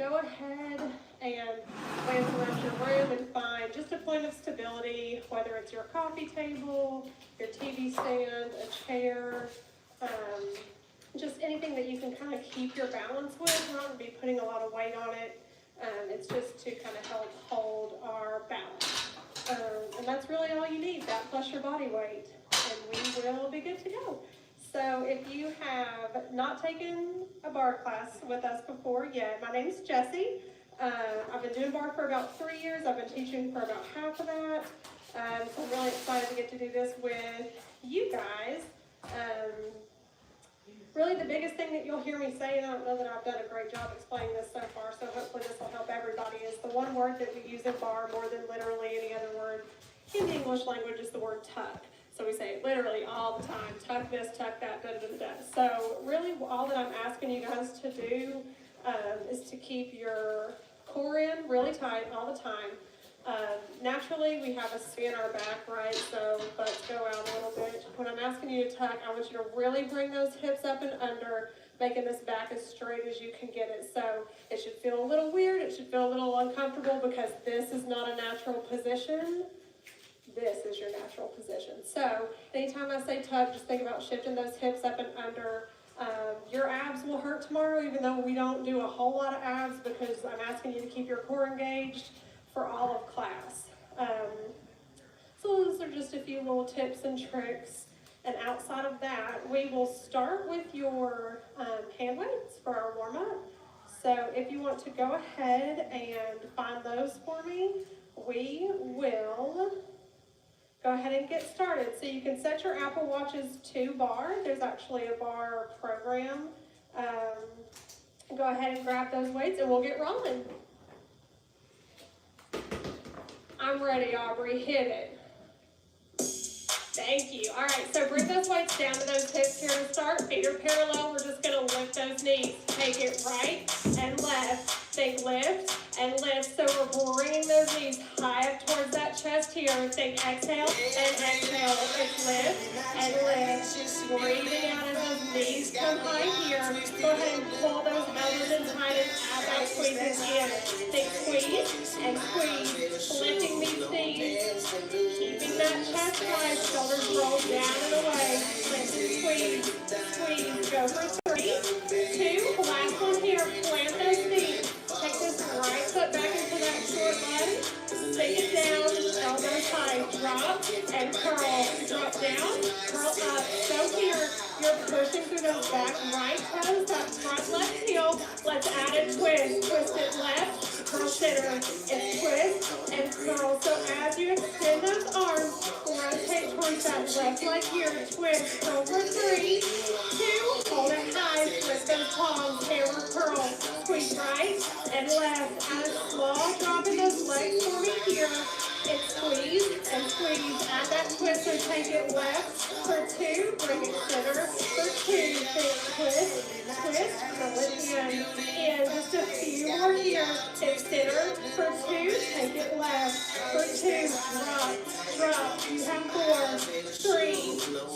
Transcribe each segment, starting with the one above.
go ahead and glance around your room and find just a point of stability, whether it's your coffee table, your TV stand, a chair, just anything that you can kind of keep your balance with, not be putting a lot of weight on it. It's just to kind of help hold our balance. And that's really all you need, that plus your body weight, and we will be good to go. So if you have not taken a bar class with us before yet, my name is Jessie. I've been doing bar for about 3 years. I've been teaching for about half of that. So I'm really excited to get to do this with you guys. Really the biggest thing that you'll hear me say, and I don't know that I've done a great job explaining this so far, so hopefully this will help everybody, is the one word that we use in bar more than literally any other word in the English language is the word tuck. So we say it literally all the time, tuck this, tuck that, da da da da. So really all that I'm asking you guys to do is to keep your core in really tight all the time. Naturally, we have a C in our back, right? So let's go out a little bit. When I'm asking you to tuck, I want you to really bring those hips up and under, making this back as straight as you can get it. So it should feel a little weird. It should feel a little uncomfortable because this is not a natural position. This is your natural position. So anytime I say tuck, just think about shifting those hips up and under. Your abs will hurt tomorrow, even though we don't do a whole lot of abs, because I'm asking you to keep your core engaged for all of class. So those are just a few little tips and tricks. And outside of that, we will start with your hand weights for our warm-up. So if you want to go ahead and find those for me, we will go ahead and get started. So you can set your Apple Watches to bar. There's actually a bar program. Go ahead and grab those weights and we'll get rolling. I'm ready, Aubrey. Hit it. Thank you. All right, so bring those weights down to those hips here to start. Feet are parallel. We're just going to lift those knees. Take it right and left. Think lift and lift. So we're bringing those knees high up towards that chest here. Think exhale and exhale. It's lift and lift. Breathing out as those knees come high here. Go ahead and pull those elbows in tight and add that squeeze in. Think squeeze and squeeze. Lifting these knees. Keeping that chest high. Shoulders roll down and away. Lift and squeeze. Squeeze. Go for 3, 2. Last one here. Plant those knees. Take this right foot back into that short leg. Take it down, elbows high, drop and curl. Drop down, curl up. So here, you're pushing through those back right toes, that front left heel. Let's add a twist. Twist it left, curl center. It's twist and curl. So as you extend those arms, rotate towards that left leg here. Twist, curl for 3, 2, hold it high. Twist those palms, hammer curl. Squeeze right and left. Add a small drop in those legs for me here. It's squeeze and squeeze. Add that twist and take it left for 2. Bring it center for 2. Think twist, twist, pull it in. Just a few more here. It's center for 2. Take it left for 2. Drop, drop. You have 4, 3,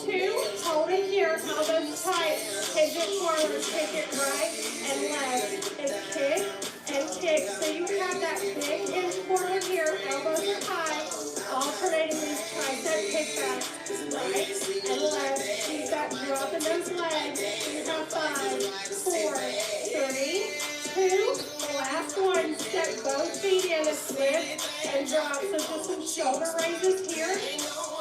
2. Hold it here. Elbows tight. Hinge it forward. Take it right and left. It's kick and kick. So you have that big hinge forward here. Elbows are high. Alternating these tricep kickbacks. Right and left. Keep that drop in those legs. You have 5, 4, 3, 2. Last one. Step both feet in. It's lift and drop. So just some shoulder raises here.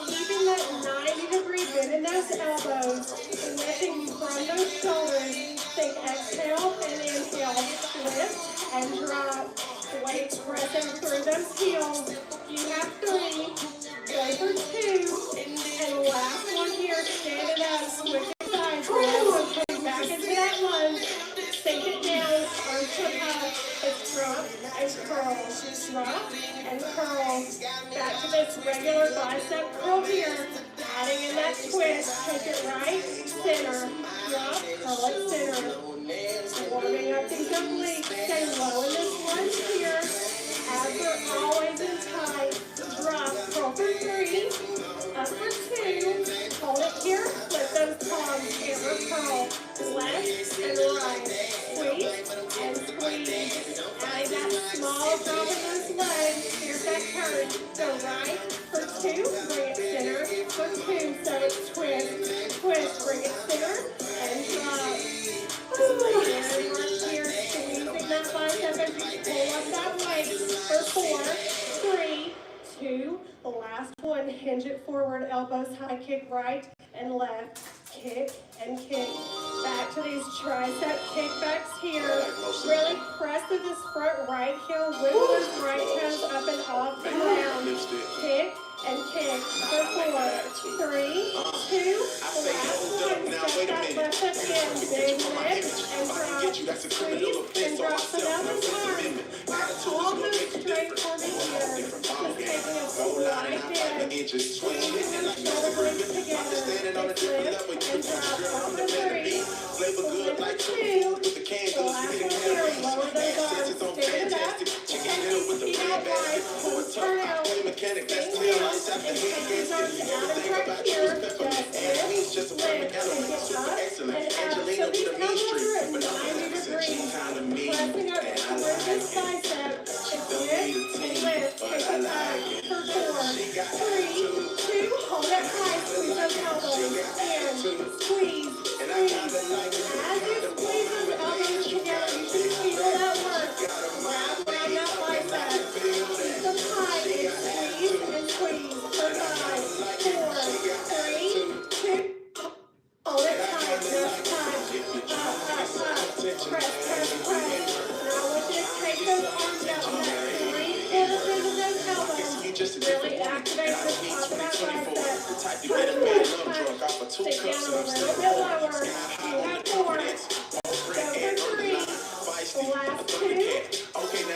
Keeping that 90-degree bend in those elbows. Lifting from those shoulders. Think exhale and inhale. Lift and drop. Weights pressing through those heels. You have 3. Go for 2. And last one here. Stand it up. Switch it sides. Come back into that lunge. Sink it down. Arms come up. It's drop and curl. Drop and curl. Back to this regular bicep curl here. Adding in that twist. Take it right. Center. Drop. Curl it center. Warming up these obliques. Stay low in this lunge here. Abs are always in tight. Drop. Curl for 3. Up for 2. Hold it here. Lift those palms. Hammer curl. Left and right. Squeeze and squeeze. turn. Go right for 2, bring it center for 2. So it's twist, twist, bring it center, and drop. Ooh, and work here, squeezing that bicep as you pull up that leg for 4, 3, 2. The last one, hinge it forward, elbows high, kick right and left. Kick and kick. Back to these tricep kickbacks here. Really press through this front right heel. Wiggle those right toes up and off the ground. Kick and kick for 4, 3, 2. Last one. Step that left foot in. Big lift and drop. Squeeze and drop. So now this arm. Almost straight for me here. Just taking a slide in. Squeezing those shoulder blades together. Lift and drop. Up for 3. Lift for 2. The last one here. Lower those arms. Stand it up. Take these feet out wide. Pull turn out. Swing down. And take these arms out and right here. Just lift and get up and out. So these elbows are at 90 degrees. Pressing up towards this bicep. It's lift and lift. Take it back for 4, 3, 2. Hold it high. Squeeze those elbows. And squeeze. Squeeze. As you squeeze those elbows together, you should feel that work. Wrap around that bicep. Keep them high and squeeze and squeeze. For 5, 4, 3, 2. Hold it tight, just tight. Up. Press, press, press. Now I want you to take those arms out to that 3/4 of those elbows. Really activate the top of that bicep. Touch. Sit down a little bit lower. You have 4. Go for 3. The last 2.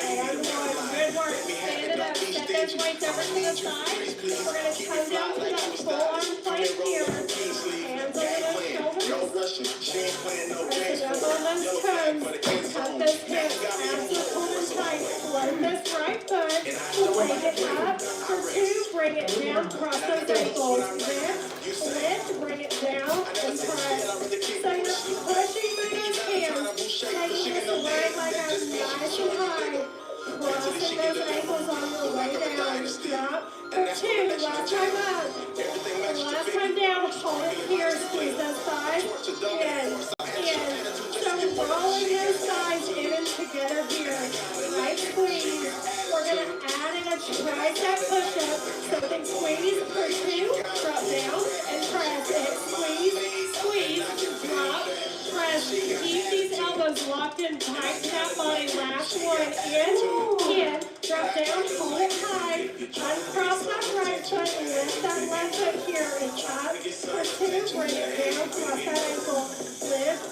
And 1. Good work. Stand it up. Set those weights over to the side. We're going to come down to that full arm plank here. Hands over those shoulders. Press it up on those toes. Tuck those hips. Abs are pulled in tight. Float this right foot. Take it up for 2. Bring it down. Cross those ankles. Lift. Bring it down and press. So you're pushing through those hands. Taking this leg like I'm nice and high. Crossing those ankles on your way down. Drop for 2. Last time up. Last time down. Hold it here. Squeeze those thighs. In. So rolling those thighs in and together here. Right squeeze. We're going to add in a tricep push-up. So think squeeze for 2. Drop down and press it. Squeeze. Squeeze. Drop. Press. Keep these elbows locked in tight to that body. Last one. In. Drop down. Hold it high. Uncross that right foot. Lift that left foot here. And up for 2. Bring it down. Cross that ankle. Lift.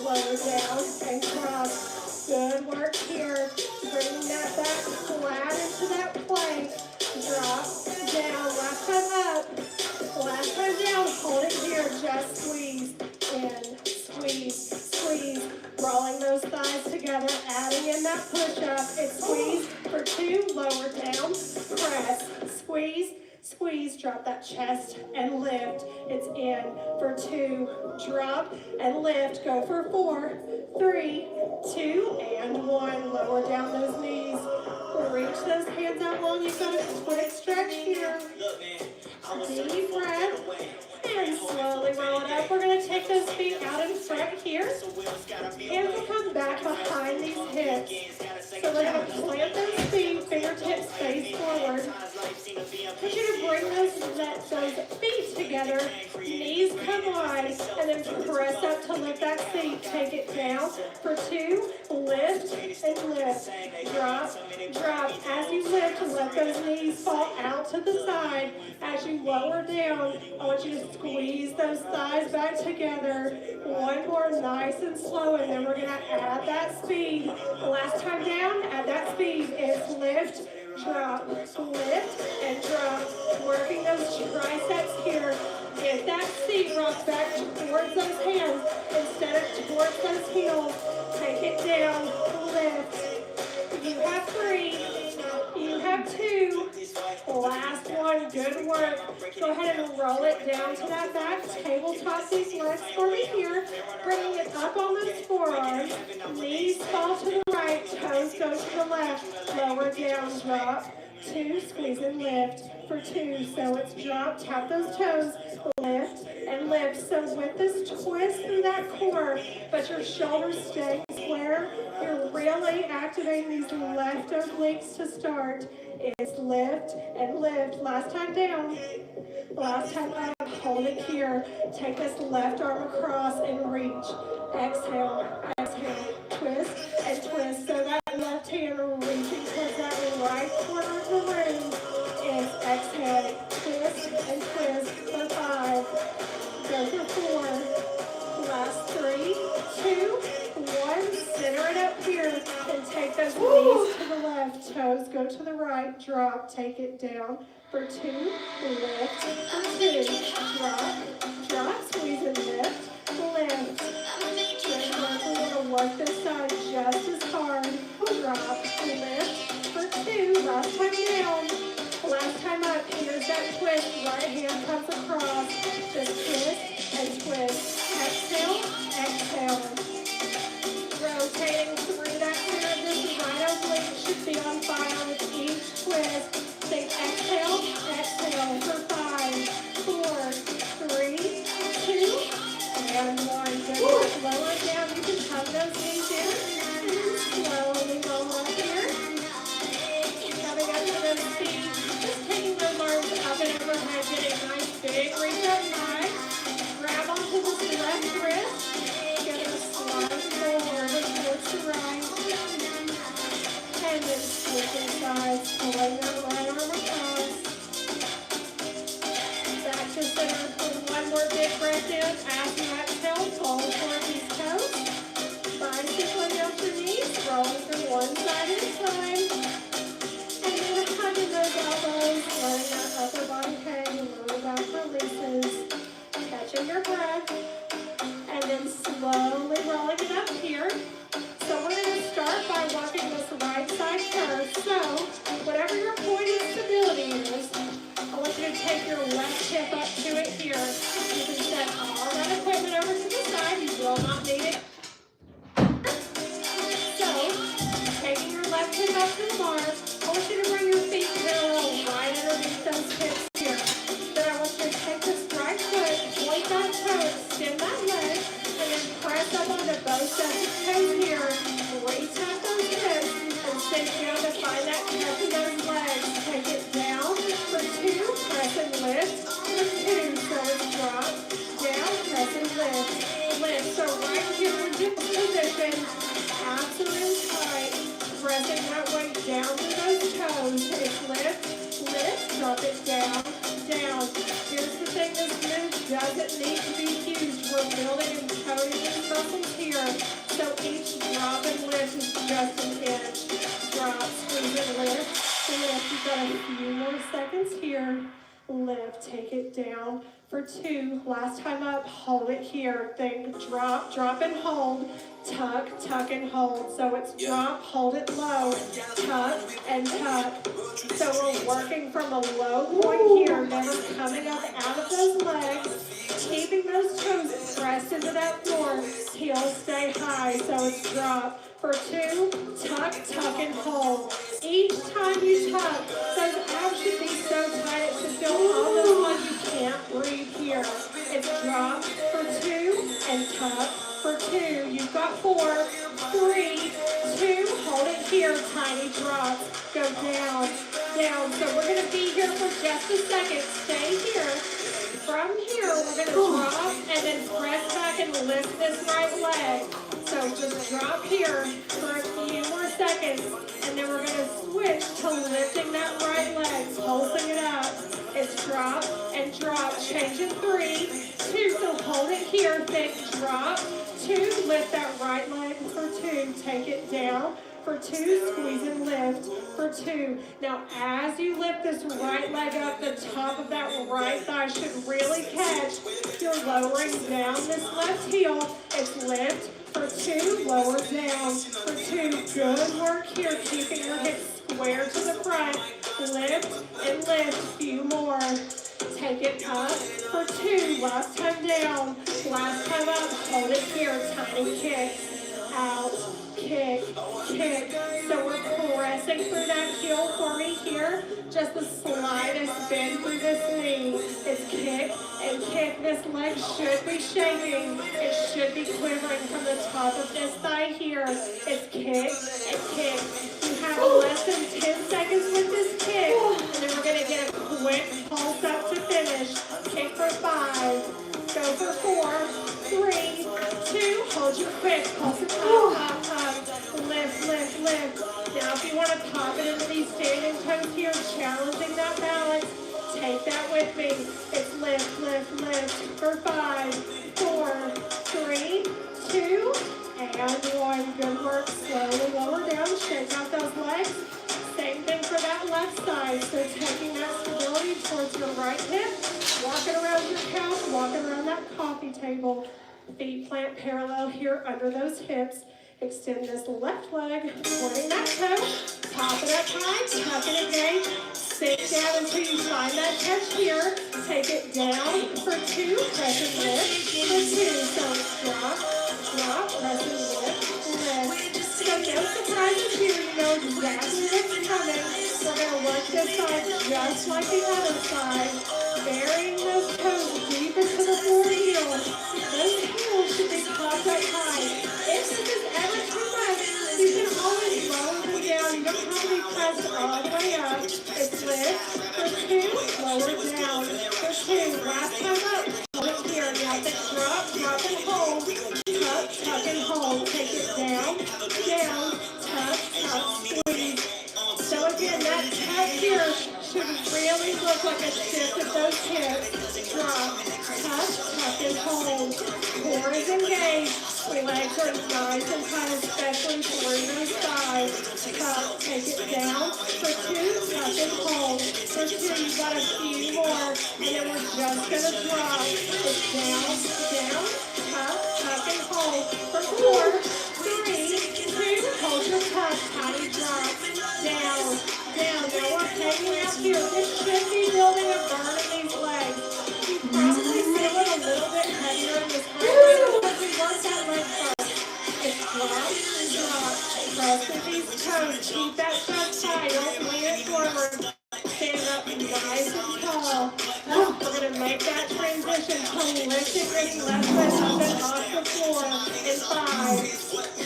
Lower down and cross. Good work here. Bringing that back flat into that plank. Drop down. Last time up. Last time down. Hold it here. Just squeeze. In. Squeeze. Squeeze. Rolling those thighs together. Adding in that push-up. It's squeeze for 2. Lower down. Press. Squeeze. Squeeze, drop that chest and lift. It's in for 2. Drop and lift. Go for 4, 3, 2, and 1. Lower down those knees. Reach those hands out long. You've got a quick stretch here. Deep breath. And slowly roll it up. We're going to take those feet out in front here. Hands will come back behind these hips. So we're going to plant those feet, fingertips face forward. I want you to bring those feet together, knees come wide, and then press up to lift that seat. Take it down for 2, lift and lift. Drop. As you lift, let those knees fall out to the side. As you lower down, I want you to squeeze those thighs back together. One more, nice and slow, and then we're going to add that speed. Last time down, add that speed. It's lift, drop, lift, and drop. Working those triceps here. Get that seat rocked back towards those hands instead of towards those heels. Take it down, lift. You have 3. You have 2. Last one, good work. Go ahead and roll it down to that back. Tabletop these legs for me here. Bringing it up on those forearms. Knees fall to the right, toes go to the left. Lower down, drop. 2, squeeze and lift for 2. So it's drop, tap those toes, lift and lift. So with this twist through that core, but your shoulders stay square, you're really activating these left obliques to start. It's lift and lift. Last time down. Last time up, hold it here. Take this left arm across and reach. Exhale, exhale, twist and twist. So that left hand reaching towards that right corner of the room is exhale, twist and twist for 5. Go for 4. Last 3, 2, 1. Center it up here and take those knees to the left. Toes go to the right. Drop, take it down. For 2, lift, for 2, drop, squeeze and lift, lift. We're going to work this side just as hard. Drop, lift, for 2, last time down. Last time up, here's that twist. Right hand comes across. Just twist and twist. Exhale, exhale. Rotating through that center. This right oblique should be on fire with each twist. Say exhale, exhale for 5, 4, 3, 2, and 1. Good work. Lower it down. You can tuck those knees in. Slowly roll up here. Coming up to those feet. Just taking those arms up and overhead. Getting a nice big reach up high. Grab onto this left wrist. Get a slide forward towards the right. And then switching sides. Pulling that right arm across. Back to center for one more big breath in. As you exhale, pull toward these toes. Bicycling up your knees. Rolling from one side at a time. And then hugging those elbows. Letting that upper body hang. Lower back releases. Catching your breath. And then slowly rolling it up here. So we're going to start by working this right side first. So whatever your point of stability is, I want you to take your left hip up to it here. You can set all that equipment over to the side. You will not need it. So taking your left hip up to the bar, I want you to bring your feet parallel right underneath those hips here. Then I want you to take this right foot, point that toe, extend that leg, and then press up onto both sets of toes here. Re-tap those hips and sink down to find that catch in those legs. Take it down for 2, press and lift for 2. So it's drop, down, press and lift, lift. So right here in this position, abs are in tight, pressing that weight down to those toes. It's lift, lift, drop it down, down. Here's the thing, this move doesn't need to be huge. We're building and coating these muscles here. So each drop and lift is just an inch. Drop, squeeze and lift, lift. You've got a few more seconds here. Lift, take it down for 2. Last time up, hold it here. Think drop, drop and hold. Tuck, tuck and hold. So it's drop, hold it low. Tuck and tuck. So we're working from a low point here, never coming up out of those legs. Keeping those toes pressed into that floor. Heels stay high, so it's drop. For 2, tuck, tuck, and hold. Each time you tuck, those abs should be so tight it should feel almost like you can't breathe here. It's drop for 2 and tuck for 2. You've got 4, 3, 2. Hold it here. Tiny drops. Go down, down. So we're going to be here for just a second. Stay here. From here, we're going to drop and then press back and lift this right leg. So just drop here for a few more seconds, and then we're going to switch to lifting that right leg, pulsing it up. It's drop and drop. Change in 3, 2. So hold it here. Think drop, 2. Lift that right leg for 2. Take it down. For 2, squeeze and lift for 2. Now, as you lift this right leg up, the top of that right thigh should really catch. You're lowering down this left heel. It's lift for 2, lower down for 2. Good work here, keeping your hips square to the front. Lift and lift. Few more. Take it up for 2. Last time down. Last time up. Hold it here. Tiny kicks. Out. Kick, kick. So we're pressing through that heel for me here. Just the slightest bend through this knee. It's kick and kick. This leg should be shaking. It should be quivering from the top of this thigh here. It's kick and kick. You have less than 10 seconds with this kick. And then we're going to get a quick pulse up to finish. Kick for 5. Go for 4, 3, 2. Hold your quick. Pulse it up. Lift, lift, lift. Now if you want to pop it into these standing toes here, challenging that balance, take that with me. It's lift, lift, lift for 5, 4, 3, 2, and 1. Good work. Slowly lower down. Shake out those legs. Same thing for that left side. So taking that stability towards your right hip, walking around your couch, walking around that coffee table. Feet plant parallel here under those hips. Extend this left leg, pointing that toe, pop it up high, tuck it again, sink down until you find that touch here, take it down for 2, press and lift for 2, so drop, drop, press and lift. So no surprises here, you know exactly what's coming. We're going to work this side just like the other side, burying those toes deep into the floor heel. Those heels should be popped up high. If this is ever too much, you can always lower them down. You don't have to be pressed all the way up. It's lift for 2, lower down for 2. Last time up, hold it here. Now the drop, drop and hold. Tuck, tuck and hold. Take it down, down, tuck, tuck, squeeze. So again, that tuck here should really look like a shift of those hips. Drop, tuck, tuck and hold. Core is engaged. Legs are nice and tight, especially through those thighs. Tuck, take it down for 2, tuck and hold. For 2, you've got a few more, and then we're just going to drop. It's down, down, tuck, tuck and hold. For 4, 3, 2, hold your tuck, tiny drop. Down, down. Now we're hanging out here. This should be building a burn in these legs. You probably feel it a little bit heavier in this right leg because we worked that leg first. It's drop, drop. Press with these toes. Keep that chest tight. Don't lean it forward. Stand up nice and tall. We're going to make that transition to lifting this left leg up and off the floor in 5.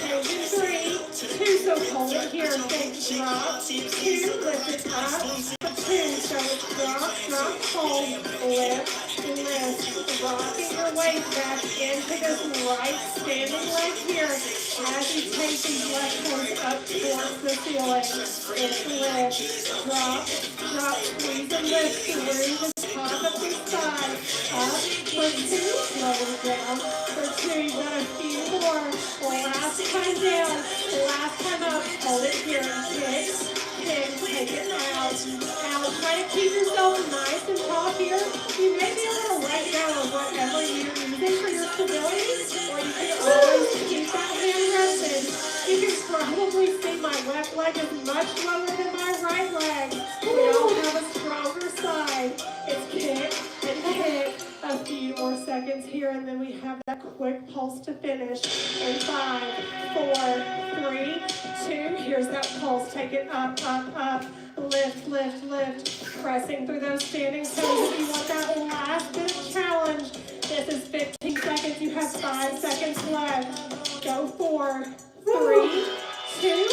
Take it 3, 2. So hold it here. Think drop, 2. Lift it up for 2. So it's drop, drop, hold, lift, lift. Rocking your weight back into this right standing leg here as you take these left toes up towards the ceiling. It's lift, drop, drop, squeeze and lift through the top of the side. Up for 2, lower down for 2. You've got a few more. Last time down, last time up. Hold it here and kick, kick, take it out. Out. Try to keep yourself nice and tall here. You may be able to let go of whatever you're using for your stability, or you can always keep that hand rested. You can probably see my left leg is much lower than my right leg. We all have a stronger side. It's kick and kick. A few more seconds here, and then we have that quick pulse to finish. In 5, 4, 3, 2. Here's that pulse. Take it up, up, up. Lift, lift, lift. Pressing through those standing toes. If you want that last bit of challenge, this is 15 seconds. You have 5 seconds left. Go 4, 3, 2,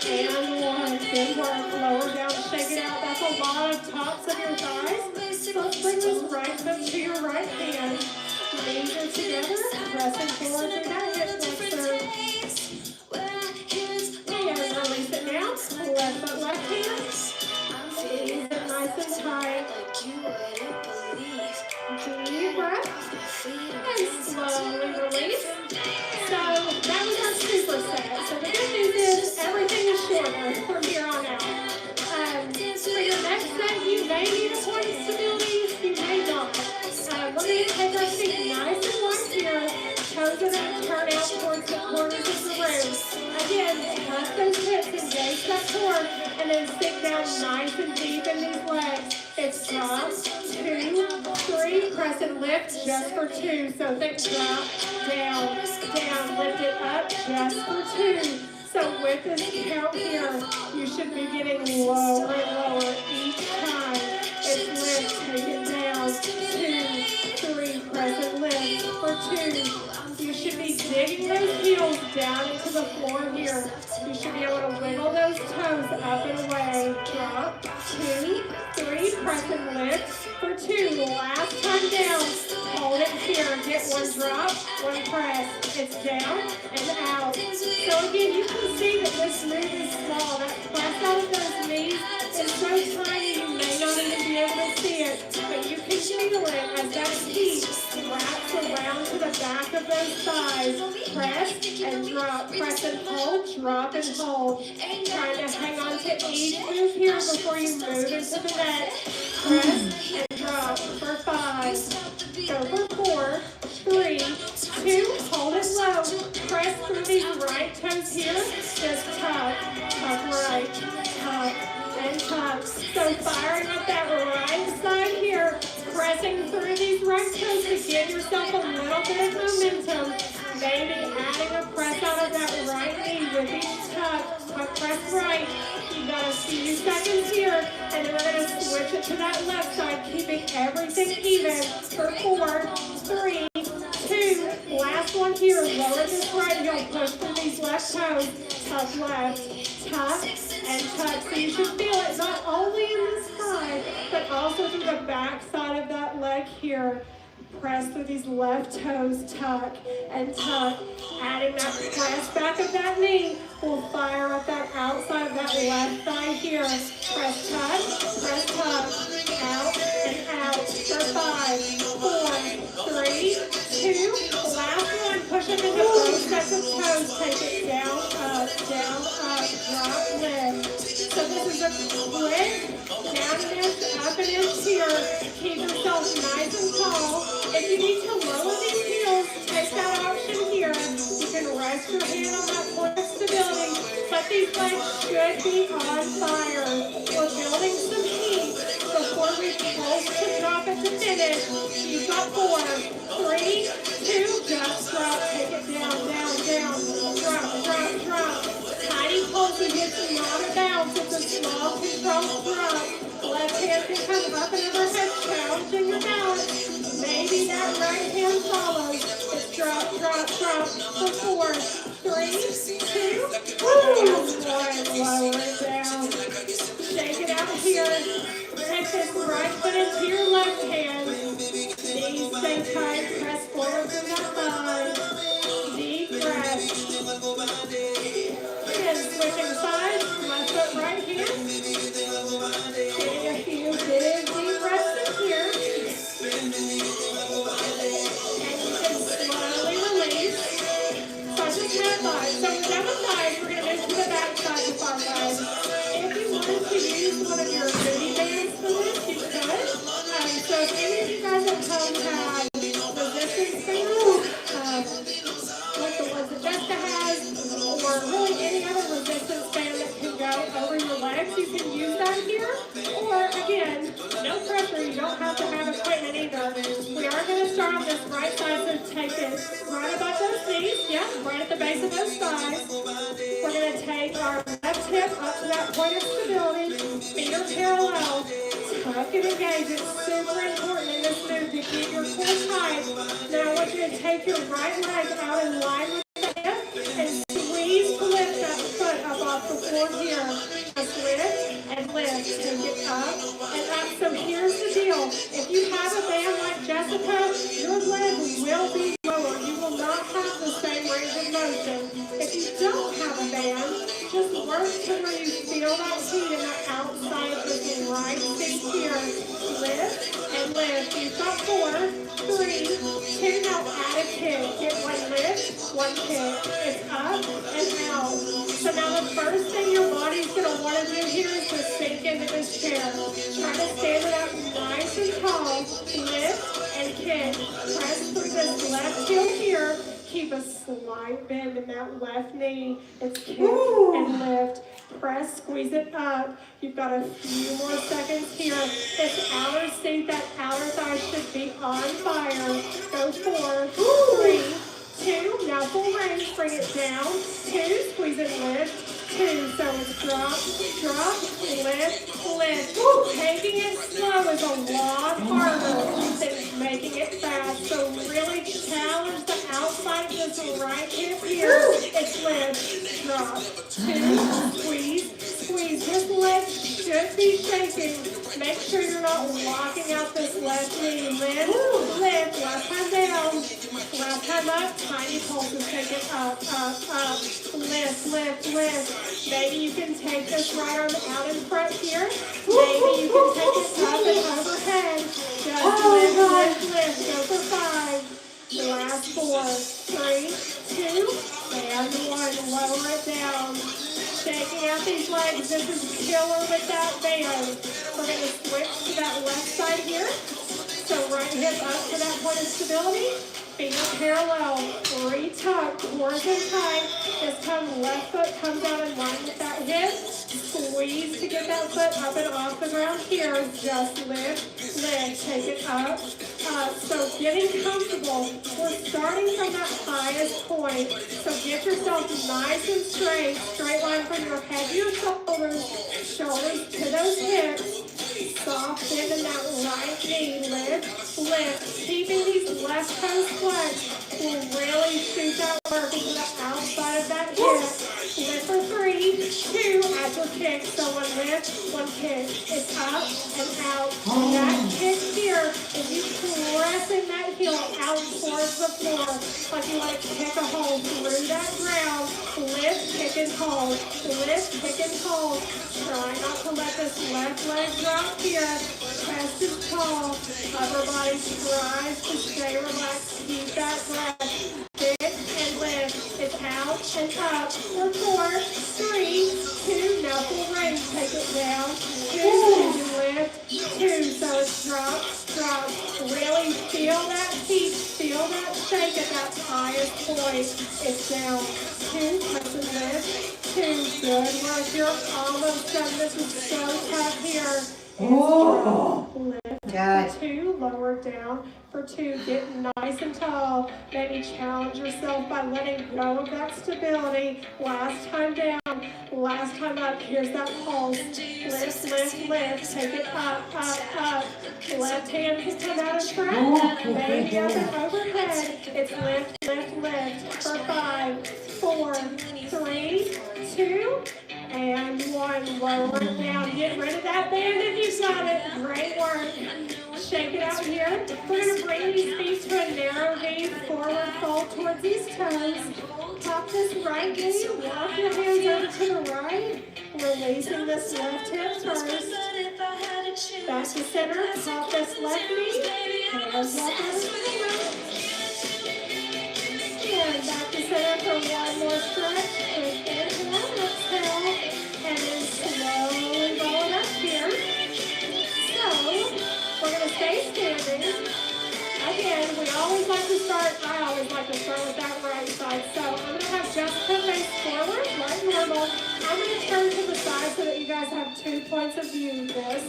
and 1. Good work. Lower down, shake it out. That's a lot of tops of your thighs. So let's bring this right foot to your right hand. Knees are together. Pressing forward through that hip flexor. And release it now. Left foot, left hand. Squeeze it nice and tight. Deep breath. And slowly release. So that was our superset. So the good news is everything is shorter from here on out. For your next set, you may need a point of stability, you may not. We're going to take our feet nice and wide here. Toes are going to turn out towards the corners of the room. Again, tuck those hips, engage that core, and then sink down nice and deep in these legs. It's drop, 2, 3, press and lift just for 2. So think drop, down, down, lift it up just for 2. So with this count here, you should be getting lower and lower each time. It's lift, take it down, 2, 3, press and lift for 2. You should be digging those heels down into the floor here. You should be able to wiggle those toes up and away. Drop, 2, 3, press and lift for 2. Last time down, hold it here. Get one drop, one press. It's down and out. So again, you can see that this move is small. That press out of those knees is so tiny you may not even be able to see it. But you can feel it as that heat wraps around to the back of those thighs. Press and drop. Press and hold, drop and hold. Trying to hang on to each move here before you move into the next. Press and drop for 5. Go for 4, 3, 2. Hold it low. Press through these right toes here. Just tuck, tuck right, tuck, and tuck. So firing up that right side here. Pressing through these right toes to give yourself a little bit of momentum. Maybe adding a press out of that right knee with each tuck. Press right. You got a few seconds here, and then we're going to switch it to that left side, keeping everything even for 4, 3, 2. Last one here. Lower this right heel. Push through these left toes. Tuck left. Tuck and tuck. So you should feel it not only in this thigh, but also through the back side of that leg here. Press through these left toes, tuck and tuck. Adding that press back of that knee will fire up that outside of that left thigh here. Press tuck, out and out for 5, 4, 3, 2. Last one, push them into both sets of toes. Take it down, up, drop, lift. So this is a quick down and inch, up and inch here. Keep yourself nice and tall. If you need to lower these heels, take that option here. You can rest your hand on that point of stability, but these legs should be on fire. We're building some heat before we pulse to drop it to finish. You've got 4, 3, 2, just drop. Take it down, drop. Tiny pulses, it's not a bounce, it's a small controlled drop. Left hand can come up and overhead, challenging your balance. Maybe that right hand follows. It's drop for 4, 3, 2, 1. Lower it down. Shake it out here. Take this right foot into your left hand. Knees stay tight. Press forward through the thigh. Deep breath. And switching sides. Left foot, right hand. Getting a few big deep breaths in here. And you can slowly release. So I just had thighs. So we're done with thighs. We're going to move to the back side of our legs. If you wanted to use one of your booty bands for this, you could. So if any of you guys at home have resistance bands, like the ones that Jessica has, or really any other resistance band that can go over your legs, you can use that here. Or again, no pressure, you don't have to have equipment either. We are going to start on this right side, so take it right above those knees, right at the base of those thighs. We're going to take our left hip up to that point of stability, feet are parallel, tuck and engage. It's super important in this move to keep your core tight. Now I want you to take your right leg out in line with the hip and squeeze to lift that foot up off the floor here. Just lift and lift. Take it up and up. So here's the deal. If you have a band like Jessica, your leg will be lower. You will not have the same range of motion. If you don't have a band, just work to where you feel that heat in the outside of this right feet here. Lift and lift. You've got 4, 3, 2. Now add a kick. Get one lift, one kick. It's up and out. So now the first thing your body's going to want to do here is to sink into this chair. Try to stand it up nice and tall. Lift and kick. Press through this left heel here. Keep a slight bend in that left knee. It's kick and lift. Press, squeeze it up. You've got a few more seconds here. This outer seat, that outer thigh should be on fire. Go 4, 3, 2. Now full range. Bring it down. 2. Squeeze squeeze and lift. 2, so it's drop, drop, lift, lift. Woo. Taking it slow is a lot harder than making it fast. So really challenge the outside of this right hip here. It's lift, drop, 2, squeeze, squeeze. This leg should be shaking. Make sure you're not locking out this left knee. Lift, lift, last time down, last time up, tiny pulses, take it up, up, up, lift, lift, lift. Maybe you can take this right arm out in front here. Maybe you can take it up and overhead. Just lift, lift, lift. Go for 5. Last 4, 3, 2, and 1. Lower it down. Shaking out these legs. This is killer with that band. We're going to switch to that left side here. So right hip up for that point of stability. Feet are parallel. Retuck. Core's in tight. This time left foot comes out in line with that hip. Squeeze to get that foot up and off the ground here. Just lift, lift. Take it up, up. So getting comfortable. We're starting from that highest point. So get yourself nice and straight. Straight line from your head to your shoulders. Shoulders to those hips. Soft bend in that right knee. Lift, lift. Keeping these left toes flexed will really shoot that work into the outside of that hip. Lift for 3, 2, add your kick. So 1 lift, 1 kick. It's up and out. That kick here is you pressing that heel out towards the floor. Like you want to kick a hole through that ground. Lift, kick and hold. Lift, kick and hold. Try not to let this left leg drop here. Chest is tall. Upper body strives to stay relaxed. Keep that breath. Kick and lift. It's out and up. For 4, 3, 2. Now full range. Take it down. 2, lift. 2. So it's drop, drop. Really feel that heat. Feel that shake at that highest point. It's down. 2, press and lift. 2, good work. You're almost done. This is so tough here. Lift for 2, lower down for 2. Get nice and tall. Maybe challenge yourself by letting go of that stability. Last time down, last time up. Here's that pulse. Lift, lift, lift. Take it up, up, up. Left hand can come out in front. Maybe up and overhead. It's lift, lift, lift for 5, 4, 3, 2, and 1. Lower it down. Get rid of that band if you've got it. Great work. Shake it out here. We're going to bring these feet to a narrow V. Forward fold towards these toes. Pop this right knee. Walk your hands over to the right. Releasing this left hip first. Back to center. Pop this left knee. Hands walk over to the right. And back to center for 1 more stretch. Quick inhale, exhale, and then slowly roll it up here. So, we're going to stay standing. Again, we always like to start, I always like to start with that right side. So, I'm going to have Jessica face forward, like normal. I'm going to turn to the side so that you guys have 2 points of view. This.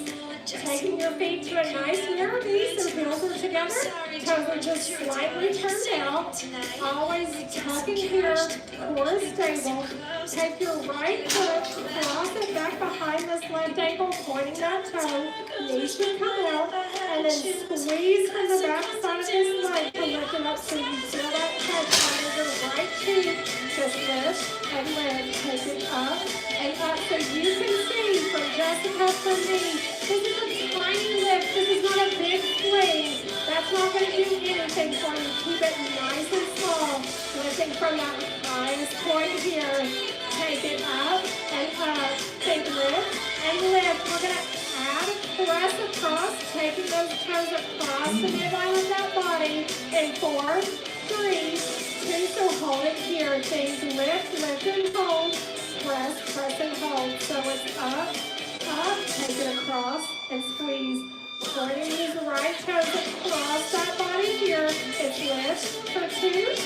Taking your feet to a nice narrow V, so heels are together, toes are just slightly turned out. Always tucking here, core is stable. Take your right foot, cross it back behind this left ankle, pointing that toe. Knees should come out, and then squeeze from the back side of this leg to lift it up so you feel that touch under your right cheek. Just lift and lift. Take it up and up so you can see from Jessica, from me. This is a tiny lift. This is not a big swing. That's not going to do anything for you. Keep it nice and small. Lifting from that highest point here. Take it up and up. Think lift and lift. We're going to add press across, taking those toes across the midline of that body. In 4, 3, 2, so hold it here. Think lift, lift and hold. Press, press and hold. So it's up. Up, take it across, and squeeze. Bring these right toes across that body here. It's lift for 2,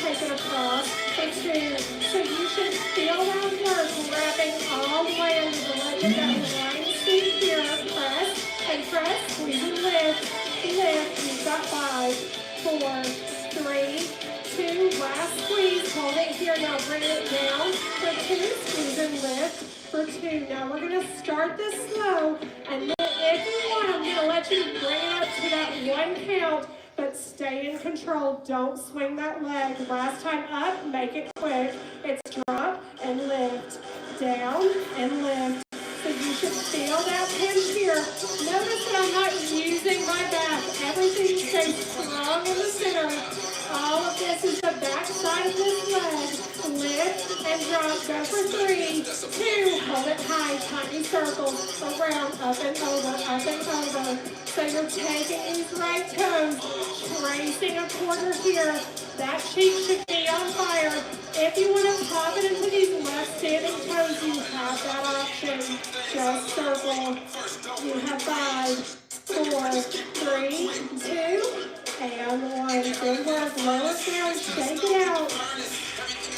take it across for 2. So you should feel that work wrapping all the way under the leg of that right feet here. Press and press, squeeze and lift. Lift, you've got 5, 4, 3, 2, last squeeze, hold it here, now bring it down for 2, squeeze and lift for 2. Now we're going to start this slow, and then if you want, I'm going to let you bring it up to that 1 count, but stay in control. Don't swing that leg. Last time up, make it quick. It's drop and lift, down and lift. So you should feel that pinch here. Notice that I'm not using my back. Everything stays strong in the center. All of this is the back side of this leg. Lift and drop. Go for 3, 2. Hold it high. Tiny circles around, up and over, up and over. So you're taking these right toes, tracing a corner here. That cheek should be on fire. If you want to pop it into these left standing toes, you have that option. Just circle. You have 5, 4, 3, 2, and 1. Good work. Lower down. Shake it out.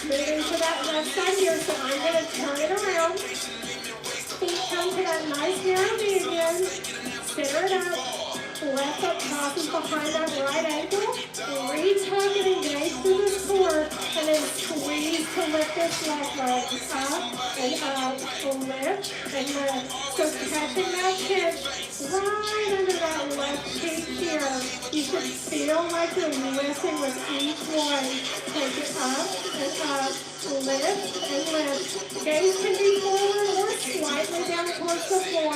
Moving to that left side here, so I'm going to turn it around. Feet come to that nice narrow knee again. Center it up. Left up crosses behind that right ankle. Retuck and engage through this core, and then squeeze to lift this left leg. Up and up. Lift and lift. So catching that pinch right under that left cheek here. You should feel like you're lifting with each one. Take it up and up. Lift and lift. Gaze can be forward or slightly down towards the floor.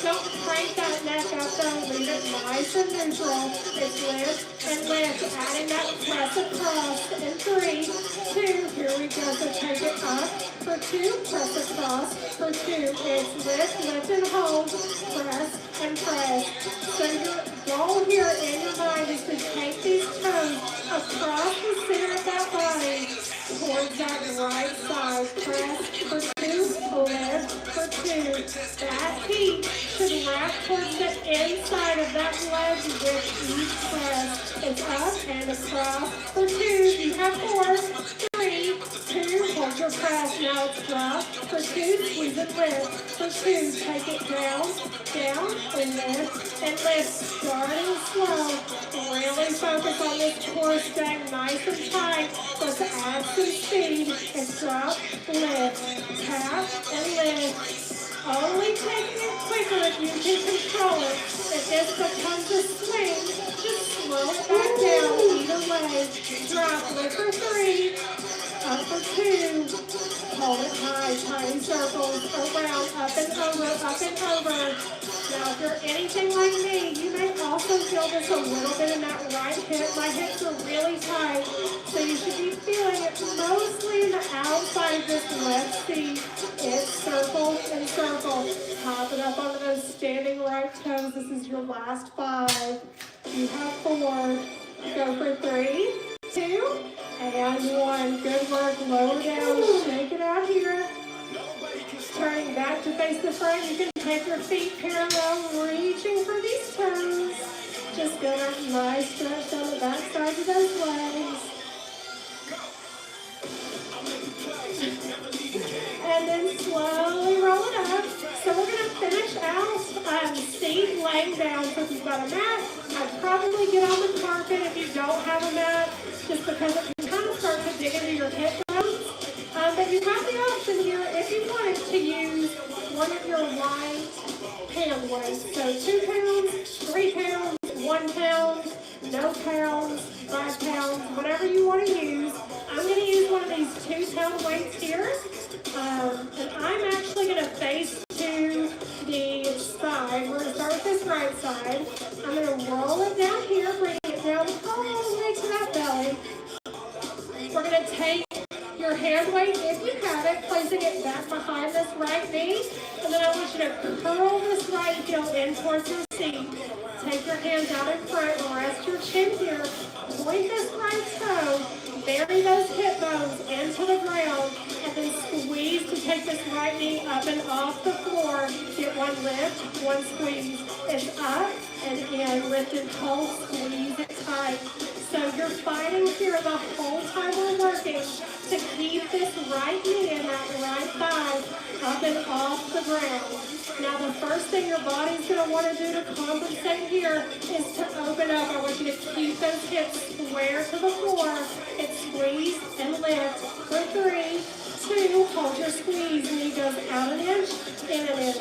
Don't crank that neck up though. Leave it nice and neutral. It's lift and lift. Adding that press across in 3, 2. Here we go. So take it up for 2. Press across for 2. It's lift, lift and hold. Press and press. So your goal here in your mind is to take these toes across the center of that body towards that right side. Press for 2, lift for 2. That feet should wrap towards the inside of that leg with each press. It's up and across for 2. You have 4, 3, 2. Hold your press. Now it's drop for 2. Squeeze and lift for 2. Take it down, down, and lift. Starting slow. Really focus on this core staying nice and tight. Let's add some speed. It's drop, lift, tap, and lift. Only taking it quicker if you can control it. If this becomes a swing, just slow it back down either way. Drop, lift for 3, up for 2. Hold it high, tiny circles, around, up and over, up and over. Now, if you're anything like me, you may also feel this a little bit in that right hip. My hips are really tight, so you should be feeling it mostly in the outside of this left feet. It's circle and circle. Pop it up onto those standing right toes. This is your last 5. You have 4. Go for 3, 2, and 1. Good work. Lower down. Shake it out here. Turning back to face the front, you can take your feet parallel, reaching for these toes. Just get a nice stretch on the back side of those legs. And then slowly roll it up. So we're going to finish out seat laying down. So if you've got a mat, I'd probably get on the carpet if you don't have a mat, just because it can kind of start to dig into your hip bones. But you have the option here, if you wanted, to use one of your light hand weights. So 2 pounds, 3 pounds, 1 pound, no pounds, 5 pounds, whatever you want to use. I'm going to use one of these 2-pound weights here. And I'm actually going to face to the side. We're going to start with this right side. I'm going to roll it down here, bring it down all the way to that belly. We're going to take your hand weight, if you have it, placing it back behind this right knee. And then I want you to curl this right heel in towards your seat. Take your hands out in front and rest your chin here. Point this right toe. Bury those hip bones into the ground. And then squeeze to take this right knee up and off the floor. Get 1 lift, 1 squeeze. It's up and in. Lift and hold. Squeeze it tight. So you're fighting here the whole time we're working to keep this right knee and that right thigh up and off the ground. Now the first thing your body's going to want to do to compensate here is to open up. I want you to keep those hips square to the floor. It's squeeze and lift for 3, 2, hold your squeeze. Knee goes out an inch, in an inch.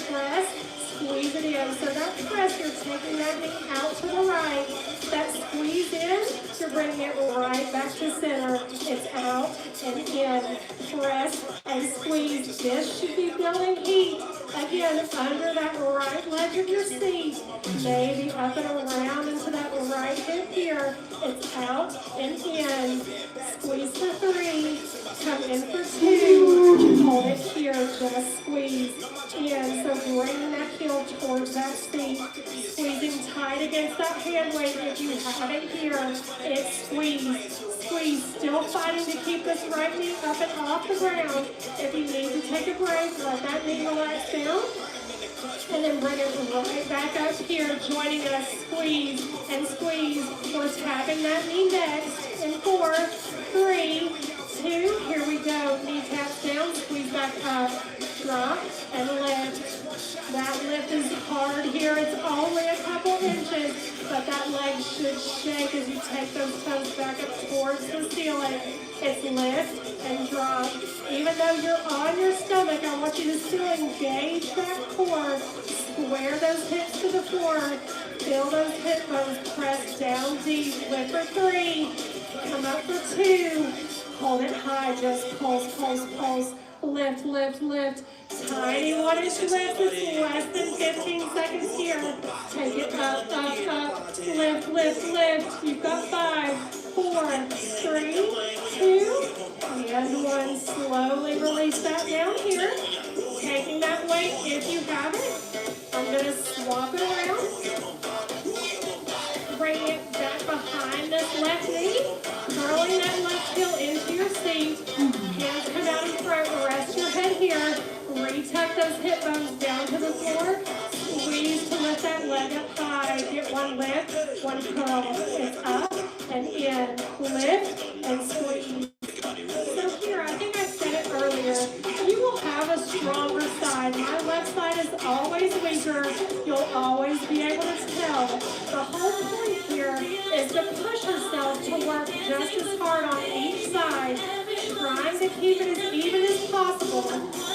Press, squeeze it in. So that press, you're taking that knee out to the right. That squeeze in, you're bringing it right back to center. It's out and in. Press and squeeze. This should be building heat. Again, under that right leg of your seat. Maybe up and around into that right hip here. It's out and in. Squeeze for 3. Come in for 2. Hold it here. Just squeeze in. So bring that heel towards that seat. Squeezing tight against that hand weight. If you have it here, it's squeeze. Squeeze. Still fighting to keep this right knee up and off the ground. If you need to take a break, let that knee relax down. And then bring it right back up here, joining us. Squeeze and squeeze. We're tapping that knee next. In 4, 3, 2. Here we go. Kneecaps down. Squeeze back up. Drop and lift. That lift is hard here. It's only a couple inches, but that leg should shake as you take those toes back up towards the ceiling. It's lift and drop. Even though you're on your stomach, I want you to still engage that core. Square those hips to the floor. Feel those hip bones. Press down deep. Lift for 3. Come up for 2. Hold it high. Just pulse, pulse, pulse. Lift, lift, lift. Tiny 1-inch lift. It's less than 15 seconds here. Take it up, up, up. Lift, lift, lift. You've got 5, 4, 3, 2, and 1. Slowly release that down here. Taking that weight if you have it. I'm going to swap it around. Bring it back behind this left knee. Curling that left heel into your seat. Hands come out in front. Rest your head here. Retuck those hip bones down to the floor. Squeeze to lift that leg up high. Get 1 lift, 1 curl. It's up and in. Lift and squeeze. So here, I think I said it earlier, you will have a stronger side. My left side is always weaker. You'll always be able to tell. The whole point here is to push yourself to work just as hard on each side, trying to keep it as even as possible.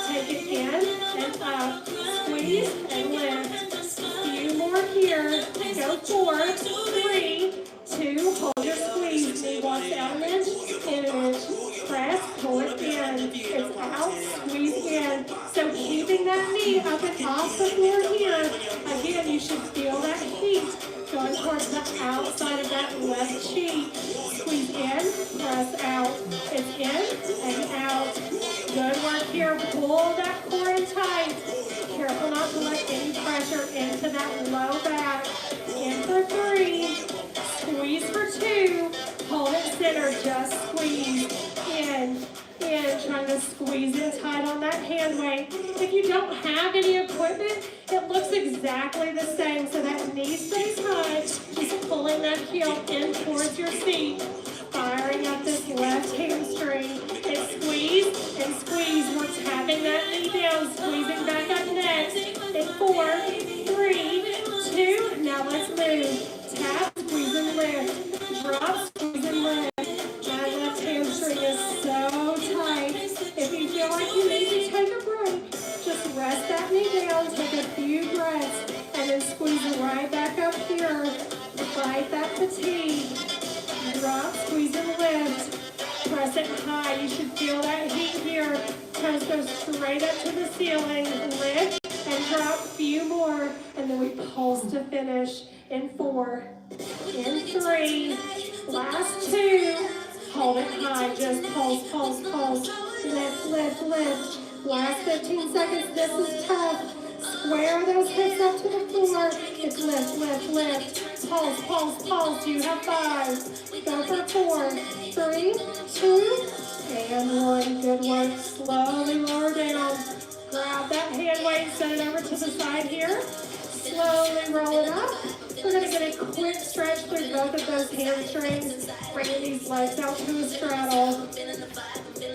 Take it in and up. Squeeze and lift. A few more here. Go 4, 3, 2. Hold your squeeze. Knee walks out an inch, in an inch. Press, pull it in. It's out, squeeze in. So keeping that knee up and off the floor here. Again, you should feel that heat going towards the outside of that left cheek. Squeeze in, press out. It's in and out. Good work here. Pull that core in tight. Careful not to let any pressure into that low back. In for 3. Squeeze for 2. Hold it center. Just squeeze. In. Trying to squeeze in tight on that hand weight. If you don't have any equipment, it looks exactly the same. So that knee stays high. Just pulling that heel in towards your seat. Firing up this left hamstring. It's squeeze and squeeze. We're tapping that knee down, squeezing back up next. In 4, 3, 2. Now let's move. Tap, squeeze and lift. Drop, squeeze and lift. That left hamstring is so tight. If you feel like you need to take a break, just rest that knee down, take a few breaths, and then squeeze it right back up here. Fight that fatigue. Drop, squeeze and lift. Press it high. You should feel that heat here. Toes go straight up to the ceiling. Lift and drop. Few more. And then we pulse to finish. In 4. In 3. Last 2. Hold it high. Just pulse, pulse, pulse. Lift, lift, lift. Last 15 seconds. This is tough. Square those hips up to the floor. It's lift, lift, lift. Pulse, pulse, pulse. You have 5. Go for 4, 3, 2, and 1. Good work. Slowly lower down. Grab that hand weight. Set it over to the side here. Slowly roll it up. We're going to get a quick stretch through both of those hamstrings. Bringing these legs out to a straddle.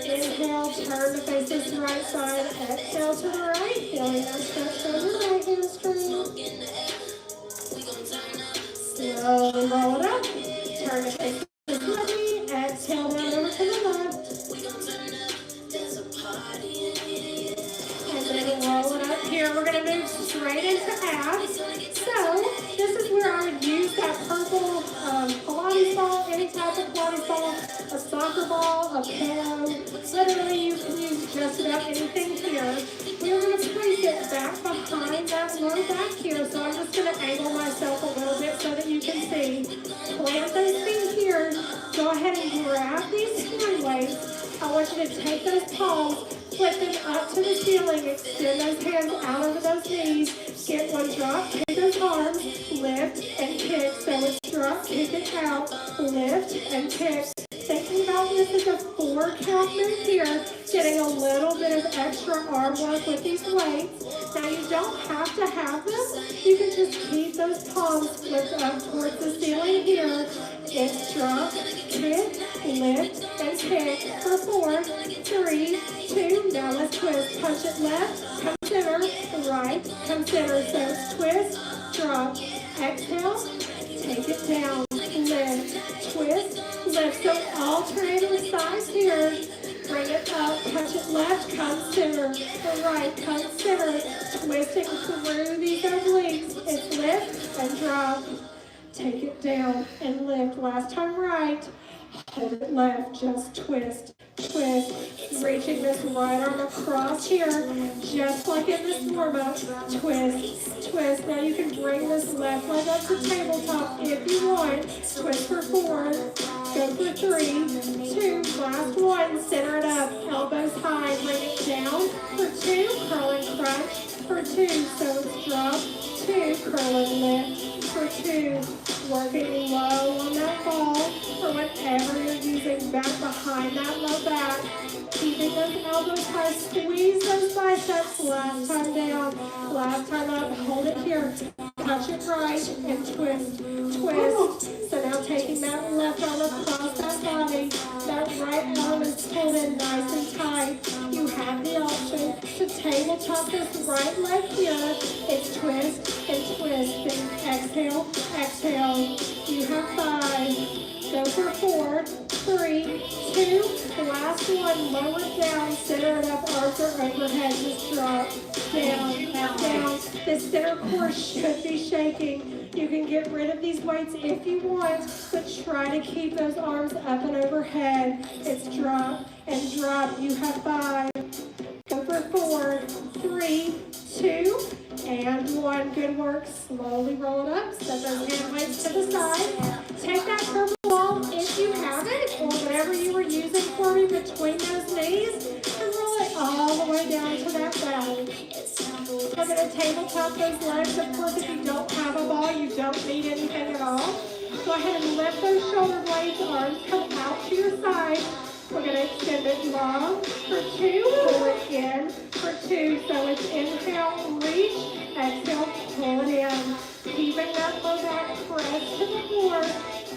Inhale, turn to face this right side. Exhale to the right. Feeling that stretch from your right hamstring. Slowly roll it up. Turn to face this left knee. Exhale down over to the left. And then roll it up here. We're going to move straight into abs. So this is where I would use that purple Pilates ball, any type of Pilates ball, a soccer ball, a pillow. Literally, you can use just about anything here. We're going to place it back behind that low back here. So I'm just going to angle myself a little bit so that you can see. Plant those feet here. Go ahead and grab these hand weights. I want you to take those palms, flip them up to the ceiling, extend those hands out over those knees. Get one drop, kick those arms, lift and kick. So it's drop, kick it out, lift and kick. Thinking about this as a 4-count move here, getting a little bit of extra arm work with these weights. Now you don't have to have them. You can just keep those palms flipped up towards the ceiling here. It's drop, kick, lift, and kick for 4, 3, 2. Now let's twist. Punch it left, come center, right, come center. So it's twist, drop, exhale, take it down, lift, twist, lift. So alternating sides here. Bring it up, touch it left, come center, right, come center. Twisting through these obliques. It's lift and drop. Take it down and lift. Last time right. Hold it left, just twist, twist. Reaching this right arm across here, just like in this warm-up. Twist, twist. Now you can bring this left leg up to tabletop if you want. Twist for 4, go for 3, 2, last one. Center it up, elbows high, bring it down for 2, curl and crunch for 2. So it's drop, 2, curl and lift for 2. Working low on that ball or whatever you're using back behind that low back. Keeping those elbows high, squeeze those biceps. Last time down, last time up, hold it here. Touch it right and twist, twist. So now taking that left arm across that body, that right arm is pulled in nice and tight. You have the option to tabletop this right leg here. It's twist and twist. Then exhale, exhale. You have 5. Go for 4, 3, 2. The last one, lower it down, center it up, arms are overhead, just drop, down, down. This center core should be shaking. You can get rid of these weights if you want, but try to keep those arms up and overhead. It's drop and drop. You have 5. Go for 4, 3, 2, and 1. Good work. Slowly roll it up. Set those hand weights to the side. Take that purple ball if you have it, or whatever you were using for me between those knees, and roll it all the way down to that belly. We're going to tabletop those legs. Of course, if you don't have a ball, you don't need anything at all. Go ahead and lift those shoulder blades. Arms come out to your side. We're going to extend it long for 2, pull it in for 2. So it's inhale, reach, exhale, pull it in. Keeping that low back pressed to the floor.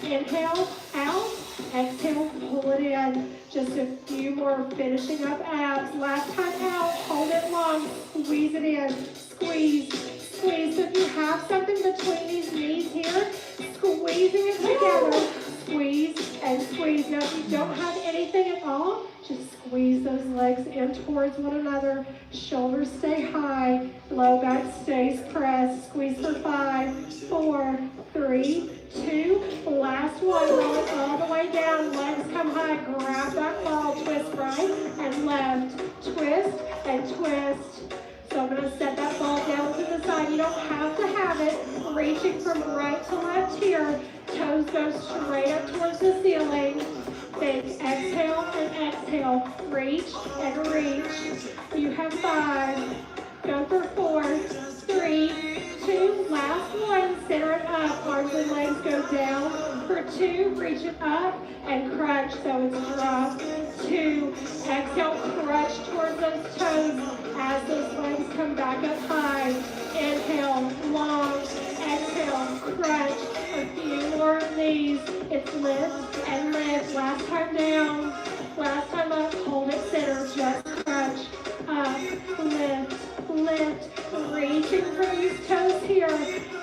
Inhale, out, exhale, pull it in. Just a few more, finishing up abs. Last time out, hold it long, squeeze it in, squeeze, squeeze. So if you have something between these knees here, squeezing it together. Squeeze and squeeze. Now, if you don't have anything at all, just squeeze those legs in towards one another. Shoulders stay high. Low back stays pressed. Squeeze for 5, 4, 3, 2. Last one. Roll it all the way down. Legs come high. Grab that ball. Twist right and left. Twist and twist. So I'm going to set that ball down to the side. You don't have to have it. Reaching from right to left here. Toes go straight up towards the ceiling. Think exhale and exhale. Reach and reach. You have 5. Go for 4, 3, 2. Last one. Center it up. Arms and legs go down. For 2, reach it up and crunch. So it's drop. 2. Exhale, crunch towards those toes as those legs come back up high. Inhale, long. Exhale, crunch. A few more of these. It's lift and lift. Last time down. Last time up, hold it center, just crunch. Up, lift, reaching for these toes here.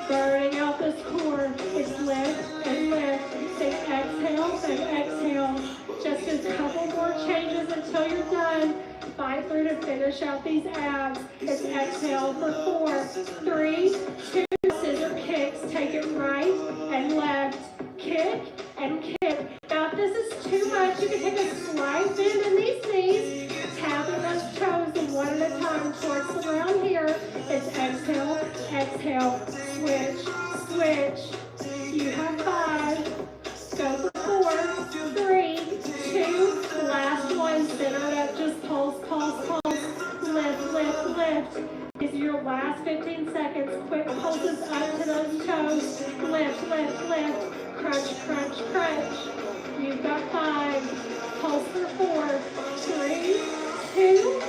Burning out this core. It's lift and lift. Then exhale, then exhale. Just a couple more changes until you're done. Fight through to finish out these abs. It's exhale for 4, 3, 2, scissor kicks. Take it right and left. Kick and kick. Now if this is too much, you can take a slight bend in these knees. Tapping those toes one at a time towards around here. It's exhale, exhale. Switch, switch. You have 5. Go for 4, 3, 2. Last one. Center it up. Just pulse, pulse, pulse. Lift, lift, lift. These are your last 15 seconds. Quick pulses up to those toes. Lift, lift, lift. Crunch, crunch, crunch. You've got 5. Pulse for 4, 3, 2,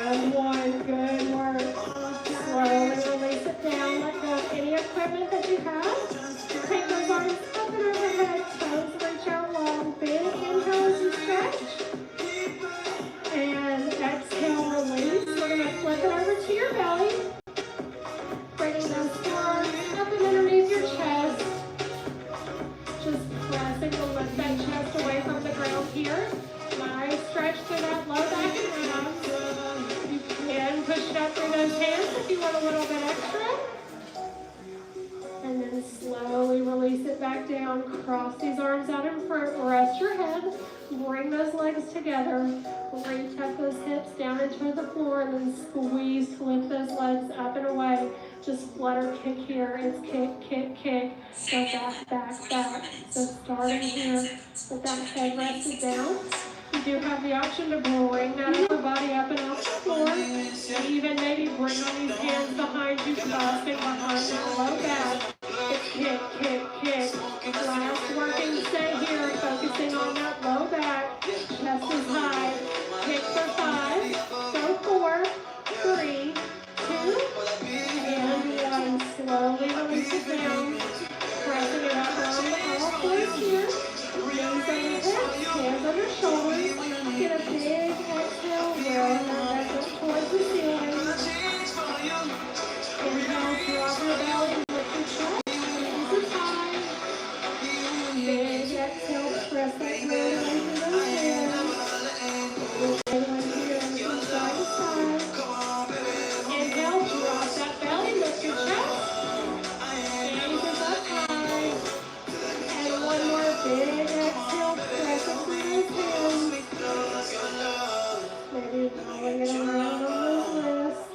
and 1. Good work. Slowly release it down. Let go of any equipment that you have. Take those arms up and overhead. Toes reach out long. Big inhale as you stretch. And exhale, release. We're going to flip it over to your belly. Bringing those forearms up and underneath your chest. Just pressing to lift that chest away from the ground here. Nice stretch through that low back and abs. You can push it up through those hands if you want a little bit extra. And then slowly release it back down. Cross these arms out in front. Rest your head. Bring those legs together. Reach up those hips down into the floor and then squeeze to lift those legs up and away. Just flutter kick here. It's kick, kick, kick. Go back, back, back. So starting here with that head rested down. You do have the option to bring that upper body up and off the floor. And even maybe bring on these hands behind you, clasping behind that low back. It's kick, kick, kick. Last working set here, focusing on that low back. Chest is high. Kick for 5. Go 4, 3, 2, and 1. Slowly release it down. Pressing it up on all fours here. Knees on your hips, hands on your shoulders. Get a big exhale, roll that back up towards the ceiling. Inhale, drop your belly, lift your chest. Knees is high. Big exhale, press that belly into those hands. Roll into your arms from side to side. Inhale, drop that belly, lift your chest. Knees is up high. And one more big exhale, press it through those hands. Maybe rolling it around on those wrists.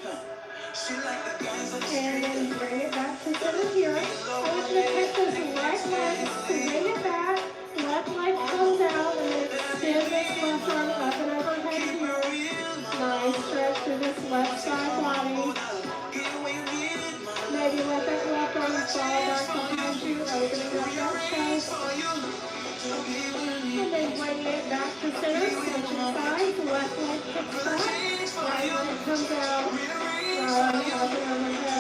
And then bring it back to center here. I want you to take those right legs, swing it back, left leg comes out, and then extend this left arm up and overhead here. Nice stretch through this left side body. Maybe let that left arm fall back behind you, opening up that chest. And then bring it back to center, switching sides, left leg kicks back, right leg comes out, up and overhead,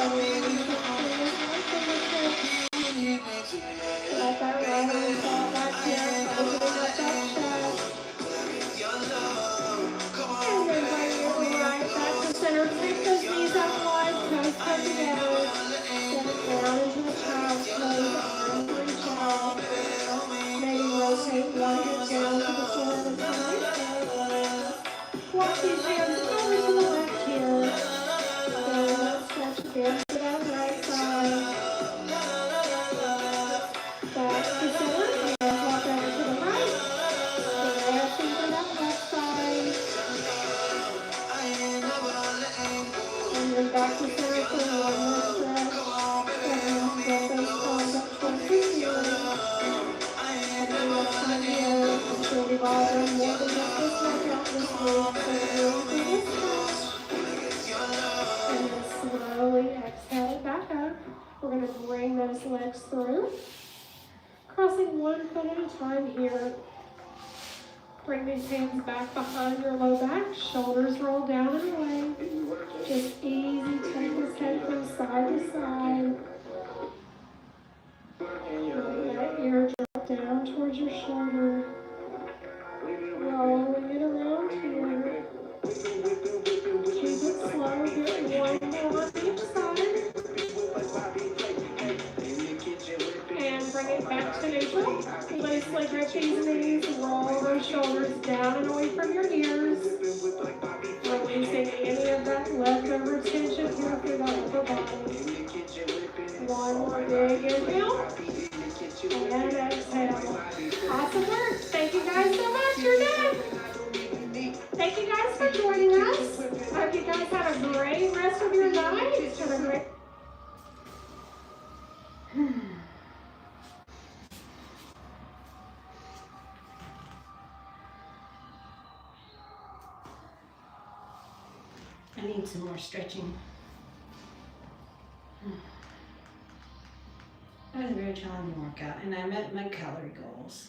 let that right arm fall back here, opening up that chest. And then bring it right back to center, take those knees out wide, toes come together, set it down into the child's pose, arms reach out. Rotate one hip down to the floor at a time. Walk these hands over to the left here. Then let's stretch again to that right side. Back to center. Hands walk over to the right. Stretching to that left side. And then back to center for one more stretch. And get those palms up towards the ceiling. I'm sure we've all done more than just this workout this week, so we'll do this stretch. And then slowly exhale it back up. We're going to bring those legs through. Crossing one foot at a time here. Bring these hands back behind your low back. Shoulders roll down and away. Just easy. Take this head from side to side. Let that ear drop down towards your shoulder. Roll inhale. Loosely grip these knees, roll those shoulders down and away from your ears. Releasing any of that leftover tension here through the upper body. One more big inhale. And exhale. Awesome work. Thank you guys so much. You're done. Thank you guys for joining us. I hope you guys had a great rest of your night. Have a great I need some more stretching. That was a very challenging workout, and I met my calorie goals.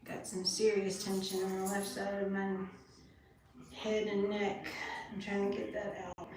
Got some serious tension on the left side of my head and neck. I'm trying to get that out.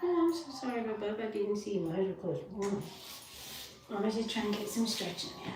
Oh, I'm so sorry, Bub. I didn't see you. My eyes were closed. I was just trying to get some stretching in.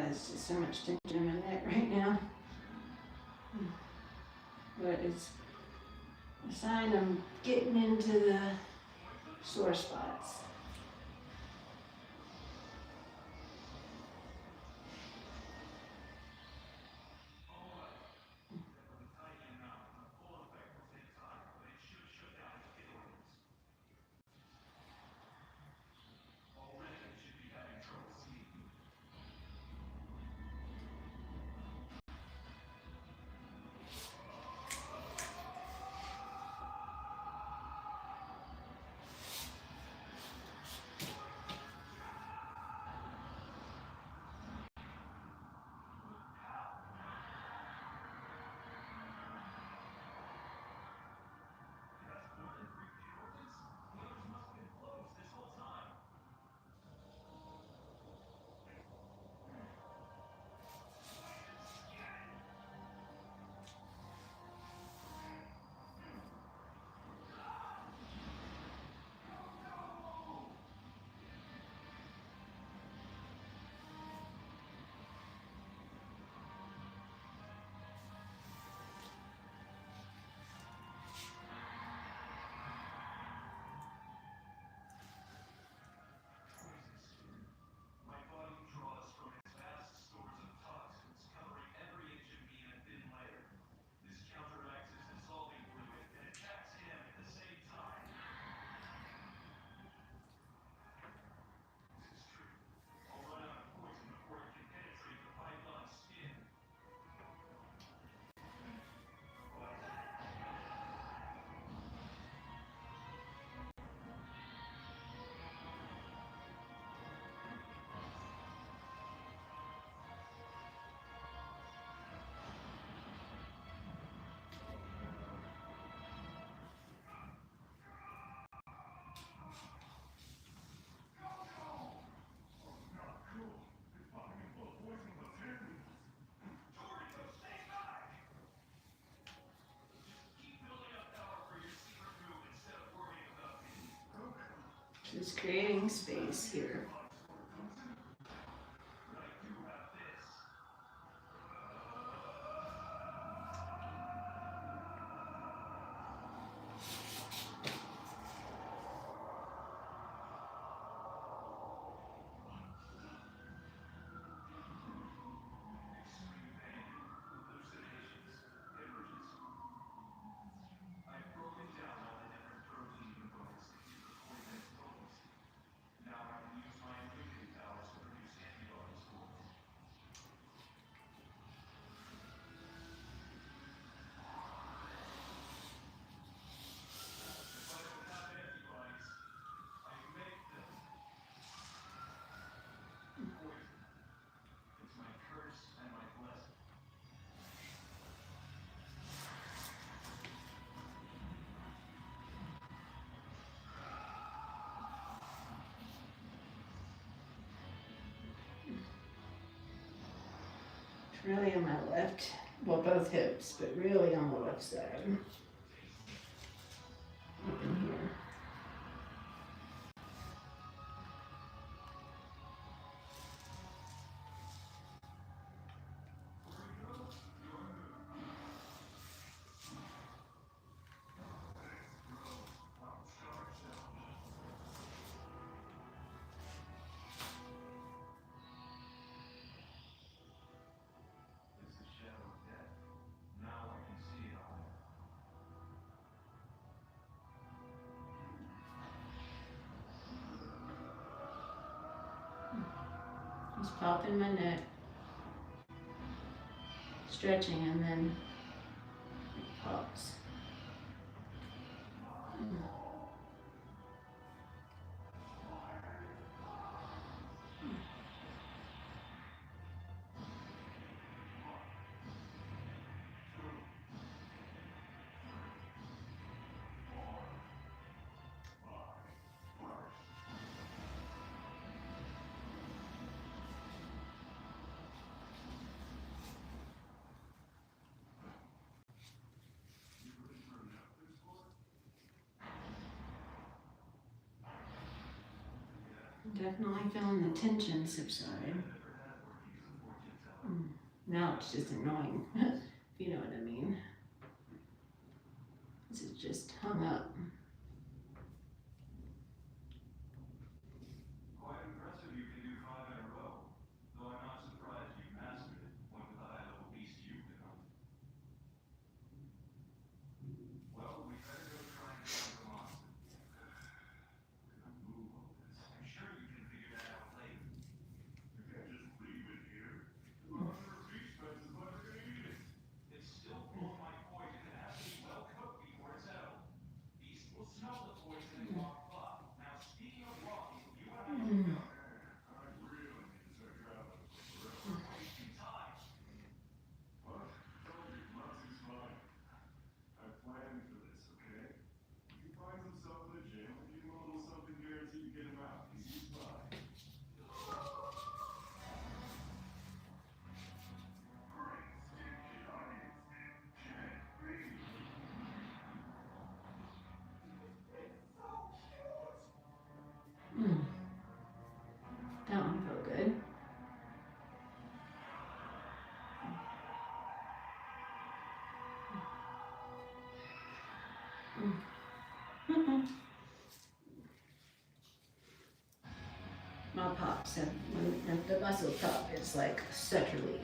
has just so much tension in my neck right now. But it's a sign I'm getting into the sore spots. Just creating space here. Really on my left, well, both hips, but really on the left side. Up in here. Just popping my neck, stretching, and then it pops. Definitely feeling the tension subside. Now it's just annoying, if you know what I mean. This is just hung up. Quite impressive you can do 5 in a row. Though I'm not surprised you mastered it, one with the high-level beast you've been on. Well, we better go try and find the monster. We're gonna move all this. I'm sure you can figure that out later. You can't just leave it here. Barre2Fit spends as much as they eat it. It's still full of my poison and has to be well cooked before it's edible. Beast will smell the poison and walk up. Now, speaking of walking, you and I can go. I really need to start traveling. We're wasting time. What? Told you, Monty's fine. I planned for this, okay? If he finds himself in the gym, I'll give him a little something guaranteed to get him out. He's fine. That one felt good. My pops have, when the muscle pop, it's like such relief.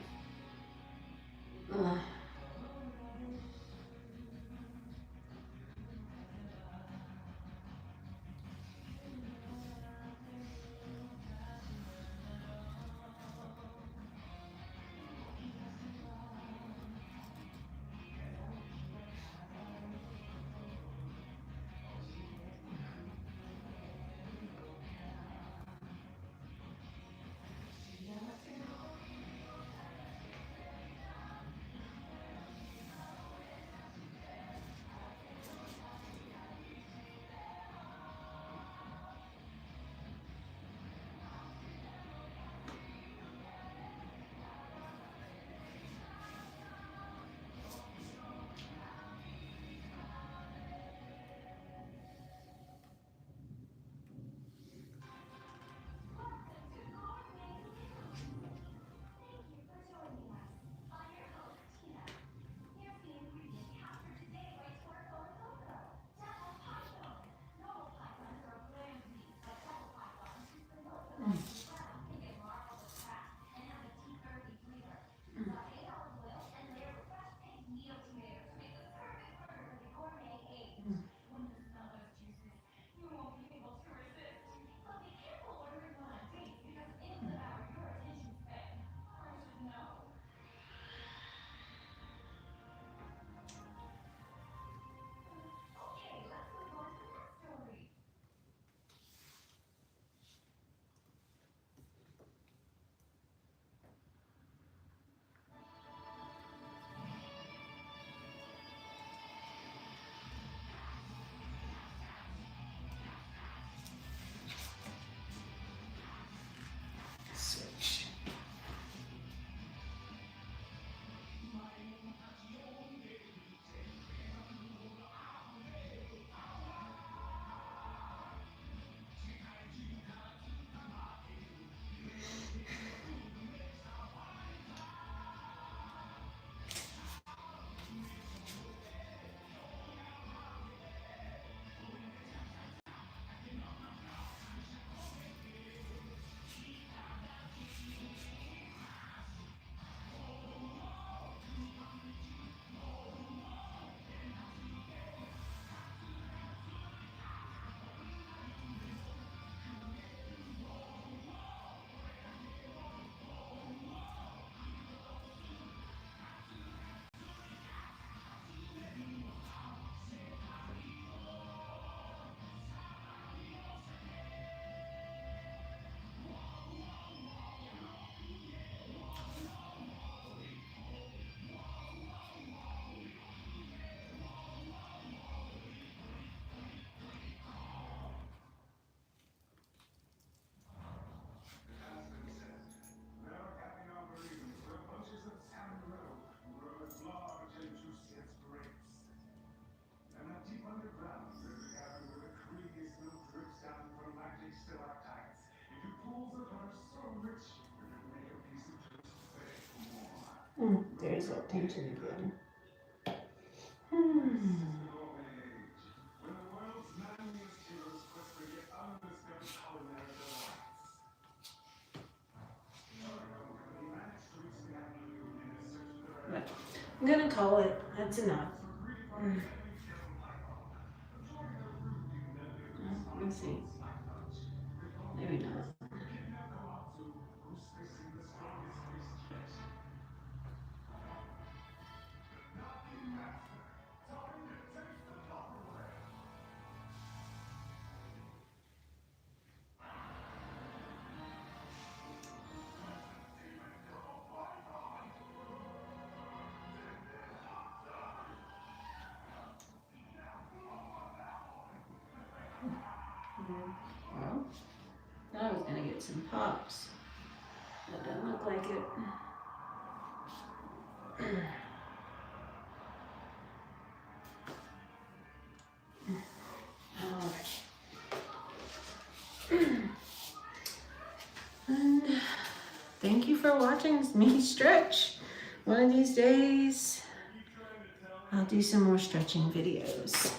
Switch. there's that tension again. But I'm gonna call it. That's enough. Let's see. Maybe not. Well, thought I was gonna get some pops. That doesn't look like it. Alright. And thank you for watching me stretch. One of these days, I'll do some more stretching videos.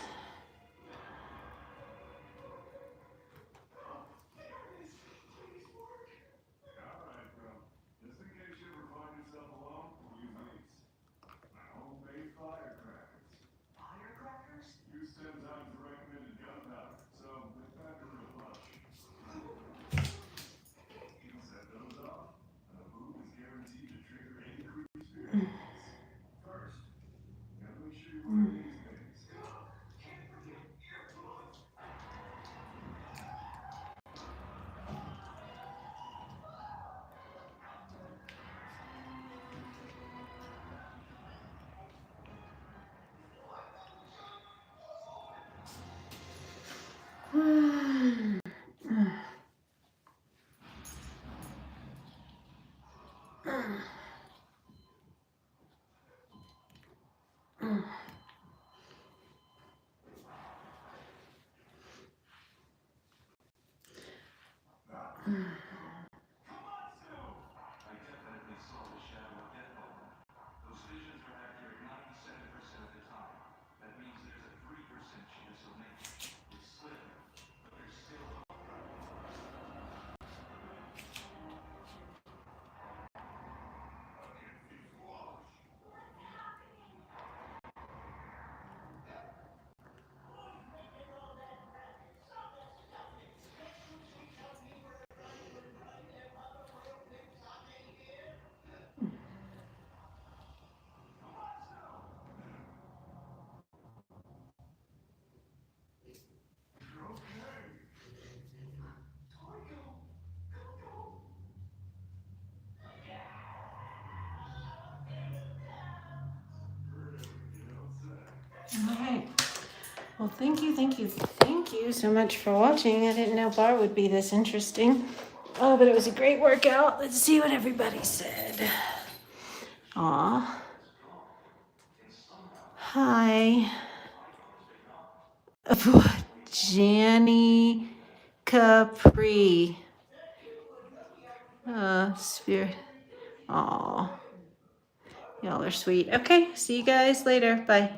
Alright. Well, thank you so much for watching. I didn't know bar would be this interesting. Oh, but it was a great workout. Let's see what everybody said. Aw. Hi. Janny Capri. Spirit. Aw. Y'all are sweet. Okay, see you guys later. Bye.